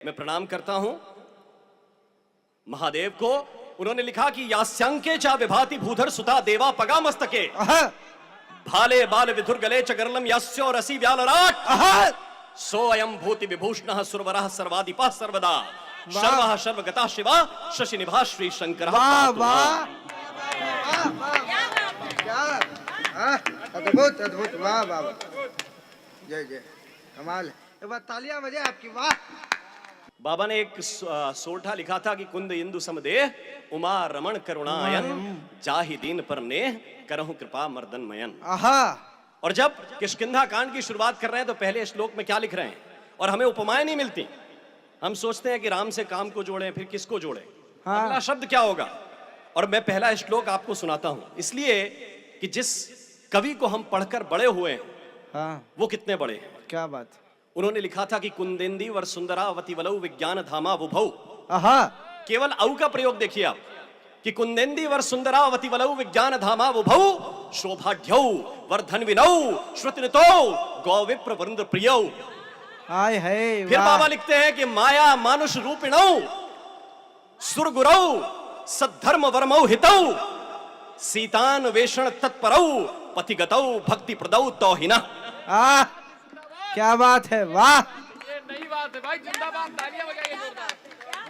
मैं प्रणाम करता हूं महादेव को। उन्होंने लिखा कि यास्यांके चा विभाति भूधर सुता देवा पगा मस्तके भाले बाल विधुर गले च गरलम यास्यो रसी व्यालराट सो अयम भूति विभूषणः सुरवरः सर्वाधिपः सर्वदा सर्वः सर्वगता शिवा शशि निभा श्री शंकर। अद्भुत अद्भुत, वाह वाह, जय जय, कमाल है। एक बार तालियां बजाए आपकी, वाह। बाबा ने एक सोल्ठा लिखा था कि कुंद इंदु समदेह उमा रमण करुणायन जाहि दीन पर नेह करहु कृपा मर्दन मयन। और जब किष्किंधा कांड की शुरुआत कर रहे हैं तो पहले श्लोक में क्या लिख रहे हैं, और हमें उपमाएं नहीं मिलती। हम सोचते हैं कि राम से काम को जोड़ें, फिर किसको जोड़ें, अगला शब्द क्या होगा। और मैं पहला श्लोक आपको सुनाता हूं इसलिए कि जिस कवि को हम पढ़कर बड़े हुए हैं वो कितने बड़े हैं। क्या बात। उन्होंने लिखा था कि कुंदेंदी वर सुंदरावती वलौ विज्ञान धामा बुभौ। केवल औ का प्रयोग देखिए आप कि कुंदेंदी वर सुंदरावती वलौ विज्ञान धामा बुभौ शोभाढ्यौ वर्धन विनौ श्रुतिनतो गौ विप्र वृंद प्रियौ। हाय है। फिर बाबा लिखते हैं कि माया मानुष रूपिणौ सुरगुरौ सद्धर्म वर्मौ हितौ सीतान वेषण तत्परौ पथिगतौ भक्ति प्रदौ तौहिना। क्या बात है, वाह। ये नई बात है भाई, जिंदाबाद, तालियां बजाइए जोरदार।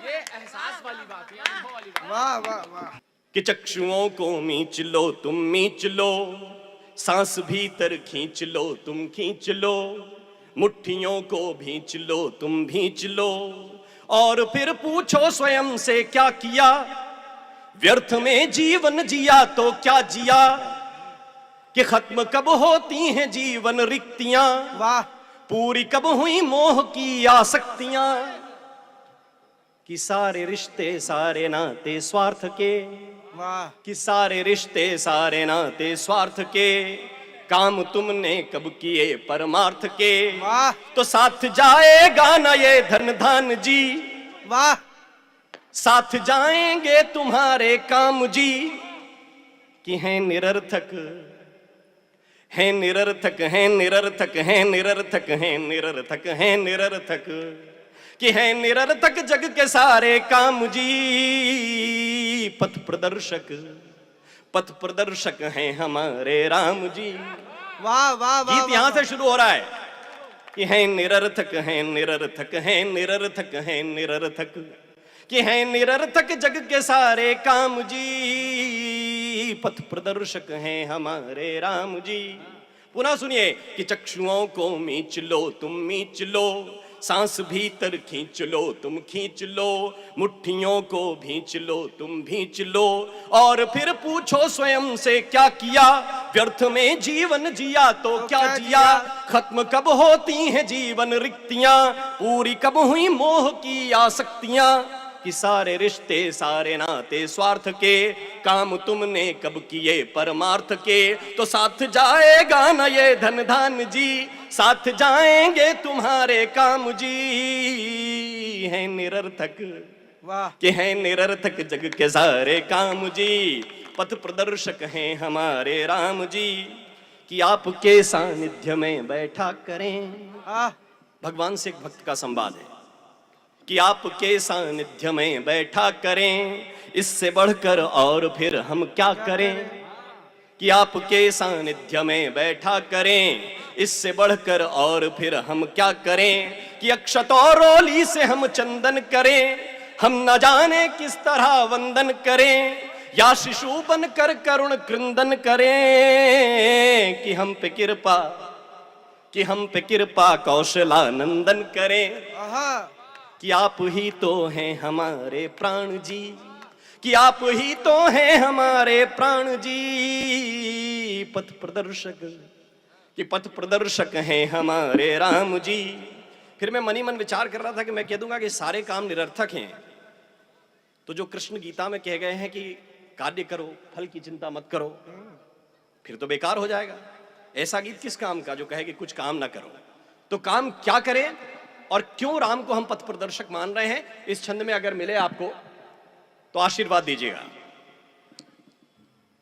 ये एहसास वाली बात है, अनुभव वाली बात। वाह वाह वाह। कि चक्षुओं को मींच लो तुम मींच लो, सांस भीतर खींच लो तुम खींच लो, मुट्ठियों को भींच लो तुम भींच लो, और फिर पूछो स्वयं से क्या किया, व्यर्थ में जीवन जिया तो क्या जिया, कि खत्म कब होती हैं जीवन रिक्तियां, वाह। पूरी कब हुई मोह की आसक्तियां, कि सारे रिश्ते सारे नाते स्वार्थ के, वाह। कि सारे रिश्ते सारे नाते स्वार्थ के, काम तुमने कब किए परमार्थ के, वाह। तो साथ जाएगा ना ये धन धान जी, वाह। साथ जाएंगे तुम्हारे काम जी, कि हैं निरर्थक हैं निरर्थक हैं निरर्थक हैं निरर्थक हैं निरर्थक हैं निरर्थक, कि हैं निरर्थक जग के सारे काम जी, पथ प्रदर्शक हैं हमारे राम जी। वाह वाह वाह। गीत यहां से शुरू हो रहा है कि हैं निरर्थक हैं निरर्थक हैं निरर्थक हैं निरर्थक, कि हैं निरर्थक जग के सारे काम जी, पथ प्रदर्शक हैं हमारे राम जी। पुनः सुनिए कि चक्षुओं को मींच लो तुम मींच लो, सांस भीतर खींच लो तुम खींच लो, मुट्ठियों को भींच लो तुम भींच लो, और फिर पूछो स्वयं से क्या किया, व्यर्थ में जीवन जिया तो क्या जिया, खत्म कब होती हैं जीवन रिक्तियां, पूरी कब हुई मोह की आसक्तियां, कि सारे रिश्ते सारे नाते स्वार्थ के, काम तुमने कब किए परमार्थ के, तो साथ जाएगा ना ये धन धान जी, साथ जाएंगे तुम्हारे काम जी, हैं निरर्थक, वाह। कि हैं निरर्थक जग के सारे काम जी, पथ प्रदर्शक हैं हमारे राम जी, कि आपके सानिध्य में बैठा करें। भगवान से एक भक्त का संवाद है कि आपके सानिध्य में बैठा करें, इससे बढ़कर और फिर हम क्या करें, कि आपके सानिध्य में बैठा करें, इससे बढ़कर और फिर हम क्या करें, कि अक्षत और रोली से हम चंदन करें, हम न जाने किस तरह वंदन करें, या शिशु बनकर करुण क्रंदन करें, कि हम पे कृपा कौशलानंदन करें, कि आप ही तो हैं हमारे प्राण जी, कि आप ही तो हैं हमारे प्राण जी, पथ प्रदर्शक, कि पथ प्रदर्शक हैं हमारे राम जी। फिर मैं मनी मन विचार कर रहा था कि मैं कह दूंगा कि सारे काम निरर्थक हैं, तो जो कृष्ण गीता में कह गए हैं कि कार्य करो फल की चिंता मत करो, फिर तो बेकार हो जाएगा। ऐसा गीत किस काम का जो कहे कि कुछ काम ना करो। तो काम क्या करें और क्यों राम को हम पथ प्रदर्शक मान रहे हैं, इस छंद में अगर मिले आपको तो आशीर्वाद दीजिएगा।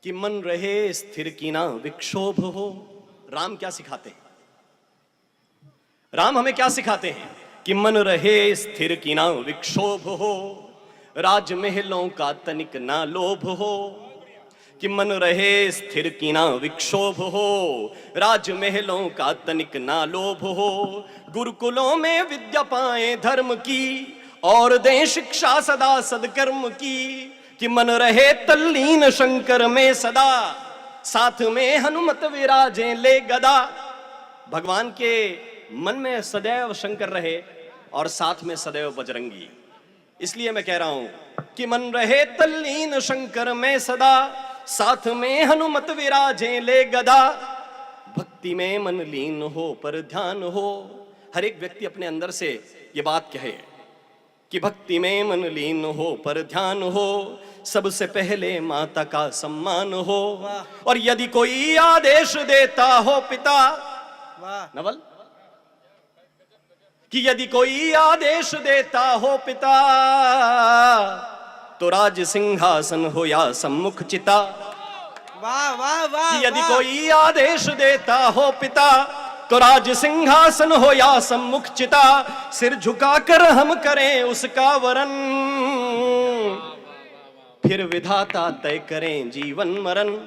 कि मन रहे स्थिर की ना विक्षोभ हो। राम क्या सिखाते हैं, राम हमें क्या सिखाते हैं कि मन रहे स्थिर की ना विक्षोभ हो, राजमहलों का तनिक ना लोभ हो। कि मन रहे स्थिर की ना विक्षोभ हो, राजमहलों का तनिक ना लोभ हो। गुरुकुलों में विद्या पाए धर्म की, और दें शिक्षा सदा सदकर्म की। कि मन रहे तल्लीन शंकर में सदा, साथ में हनुमत विराजे ले गदा। भगवान के मन में सदैव शंकर रहे और साथ में सदैव बजरंगी। इसलिए मैं कह रहा हूं कि मन रहे तल्लीन शंकर में सदा, साथ में हनुमत विराजे ले गदा। भक्ति में मन लीन हो पर ध्यान हो। हर एक व्यक्ति अपने अंदर से ये बात कहे कि भक्ति में मन लीन हो पर ध्यान हो, सबसे पहले माता का सम्मान हो। और यदि कोई आदेश देता हो पिता, नवल, कि यदि कोई आदेश देता हो पिता, तो राज सिंहासन हो या सम्मुख चिता। वाह वाह वाह। कि यदि कोई आदेश देता हो पिता, तो राज सिंहासन हो या सम्मुख चिता। सिर झुकाकर हम करें उसका वरन, फिर विधाता तय करें जीवन मरण।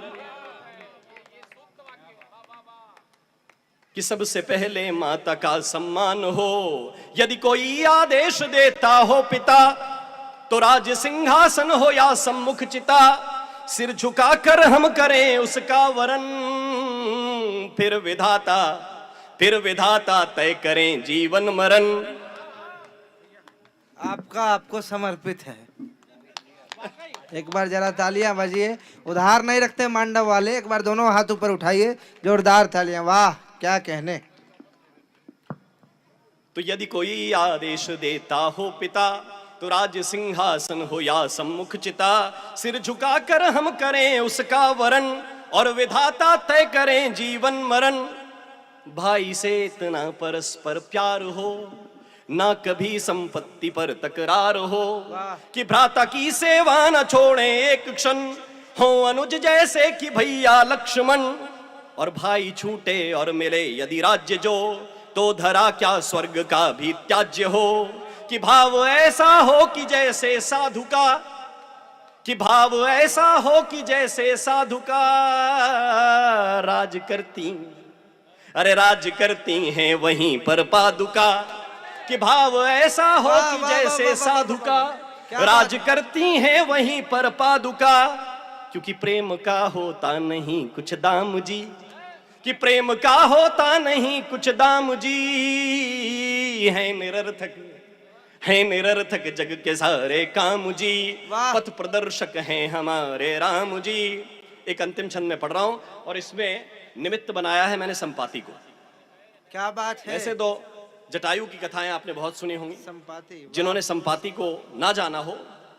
कि सबसे पहले माता का सम्मान हो। यदि कोई आदेश देता हो पिता, तो राज सिंहासन हो या सम्मुख चिता। सिर झुकाकर हम करें उसका वरन, फिर विधाता तय करें जीवन मरण। आपको समर्पित है। एक बार जरा तालियां बजिए। उधार नहीं रखते मांडव वाले, एक बार दोनों हाथ ऊपर उठाइए, जोरदार तालियां। वाह क्या कहने। तो यदि कोई आदेश देता हो पिता, तो राज सिंहासन हो या सम्मुख चिता। सिर झुकाकर हम करें उसका वरन, और विधाता तय करें जीवन मरण। भाई से इतना परस्पर प्यार हो, ना कभी संपत्ति पर तकरार हो। कि भ्राता की सेवा न छोड़े एक क्षण, हो अनुज जैसे कि भैया लक्ष्मण। और भाई छूटे और मिले यदि राज्य जो, तो धरा क्या स्वर्ग का भी त्याज्य हो। कि भाव ऐसा हो कि जैसे साधु का, कि भाव ऐसा हो कि जैसे साधु का राज करती हैं वहीं पर पादुका। कि भाव ऐसा हो कि जैसे साधु का राज करती हैं वहीं पर पादुका। क्योंकि प्रेम का होता नहीं कुछ दाम जी, कि प्रेम का होता नहीं कुछ दाम जी। है निरर्थक जग के सारे काम जी, पथ प्रदर्शक हैं हमारे राम जी। एक अंतिम छंद में पढ़ रहा हूं, और इसमें निमित्त बनाया है मैंने संपाति को। क्या बात है। ऐसे तो जटायु की कथाएं आपने बहुत सुनी होंगी। संपाति, जिन्होंने संपाति को ना जाना हो,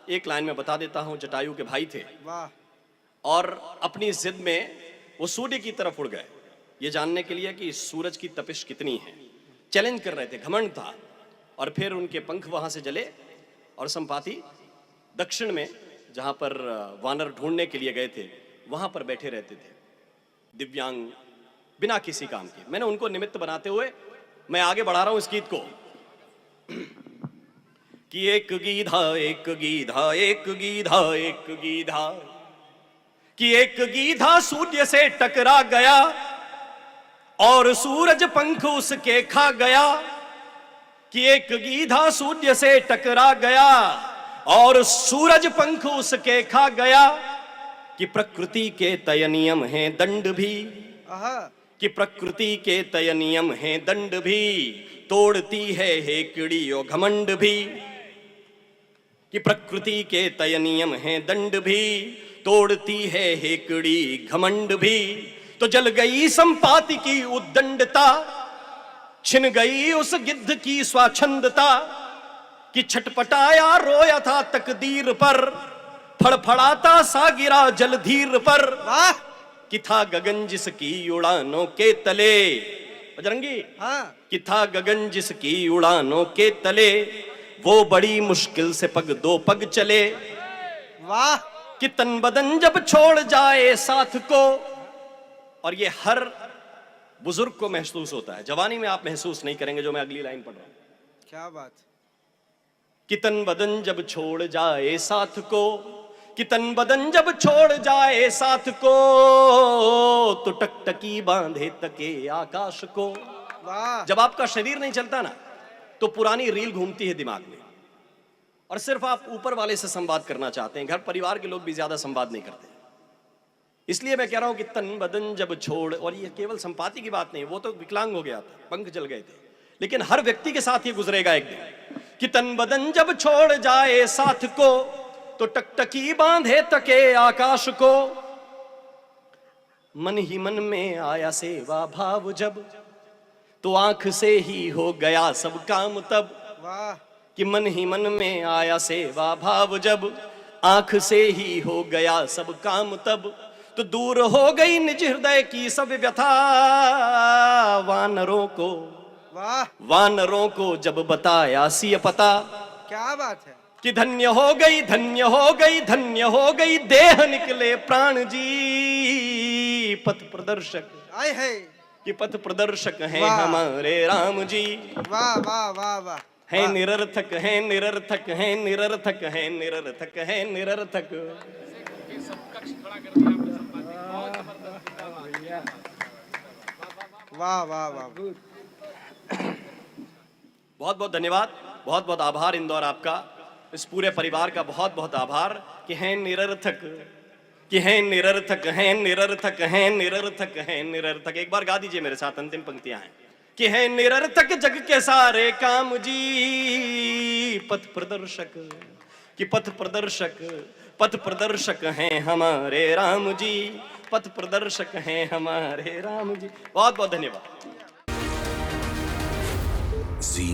एक लाइन में बता देता हूं। जटायु के भाई थे, वाह। और अपनी जिद में वो सूर्य की तरफ उड़ गए, ये जानने के लिए कि सूरज की तपिश कितनी है। चैलेंज कर रहे थे, घमंड था। और फिर उनके पंख वहां से जले, और संपाति दक्षिण में जहां पर वानर ढूंढने के लिए गए थे, वहां पर बैठे रहते थे, दिव्यांग, बिना किसी काम के। मैंने उनको निमित्त बनाते हुए मैं आगे बढ़ा रहा हूं इस गीत को। कि एक गीधा एक गीधा एक गीधा एक गीधा, कि एक गीधा सूर्य से टकरा गया, और सूरज पंख उसके खा गया। कि एक गीधा सूर्य से टकरा गया, और सूरज पंख उसके खा गया। कि प्रकृति के तय नियम हैं दंड भी, कि प्रकृति के तय नियम हैं दंड भी, तोड़ती है हेकड़ी और घमंड भी। कि प्रकृति के तय नियम हैं दंड भी, तोड़ती है हेकड़ी घमंड भी। तो जल गई संपाति की उद्दंडता, छिन गई उस गिद्ध की स्वाच्छंदता। कि छटपटाया रोया था तकदीर पर, फड़फड़ाता सा गिरा जलधीर पर। कि था गगन जिसकी उड़ानों के तले, बजरंगी, कि था गगन जिसकी उड़ानों के तले, वो बड़ी मुश्किल से पग दो पग चले। वाह। कि तन बदन जब छोड़ जाए साथ को, और ये हर बुजुर्ग को महसूस होता है। जवानी में आप महसूस नहीं करेंगे जो मैं अगली लाइन पढ़ रहा हूं। क्या बात। कि तन बदन जब छोड़ जाए साथ को, कि तन बदन जब छोड़ जाए साथ को, तो टकटकी बांधे तके आकाश को। वाह जब आपका शरीर नहीं चलता ना, तो पुरानी रील घूमती है दिमाग में, और सिर्फ आप ऊपर वाले से संवाद करना चाहते हैं। घर परिवार के लोग भी ज्यादा संवाद नहीं करते। इसलिए मैं कह रहा हूं कि तन बदन जब छोड़, और ये केवल संपाति की बात नहीं, वो तो विकलांग हो गया था, पंख जल गए थे, लेकिन हर व्यक्ति के साथ ये गुजरेगा एक दिन कि तन बदन जब छोड़ जाए साथ को, तो टकटकी बांधे तके आकाश को। मन ही मन में आया सेवा भाव जब, तो आंख से ही हो गया सब काम तब। वाह कि मन ही मन में आया सेवा भाव जब, आंख से ही हो गया सब काम तब। तो दूर हो गई निज हृदय की सब व्यथा, वानरों को, वाह वानरों को जब बताया सिय पता। क्या बात है। कि धन्य हो गई, धन्य हो गई, धन्य हो गई देह निकले प्राण जी। पथ प्रदर्शक आए है। कि पथ प्रदर्शक हैं वाह। हमारे राम जी। वाह वाह वाह वाह। है निरर्थक, है निरर्थक, है निरर्थक, है निरर्थक, है निरर्थक। ये सब कक्ष खड़ा कर दिया आपने संपाति। बहुत जबरदस्त। वाह वाह वाह। बहुत बहुत धन्यवाद, बहुत बहुत आभार इंदौर आपका, इस पूरे परिवार का बहुत बहुत आभार। कि हैं निरर्थक, कि हैं निरर्थक, हैं निरर्थक, हैं निरर्थक, हैं निरर्थक। एक बार गा दीजिए मेरे साथ, अंतिम पंक्तियां हैं। कि हैं निरर्थक जग के सारे काम जी। पथ प्रदर्शक, कि पथ प्रदर्शक, पथ प्रदर्शक हैं हमारे राम जी। पथ प्रदर्शक हैं हमारे राम जी। बहुत बहुत धन्यवाद। जी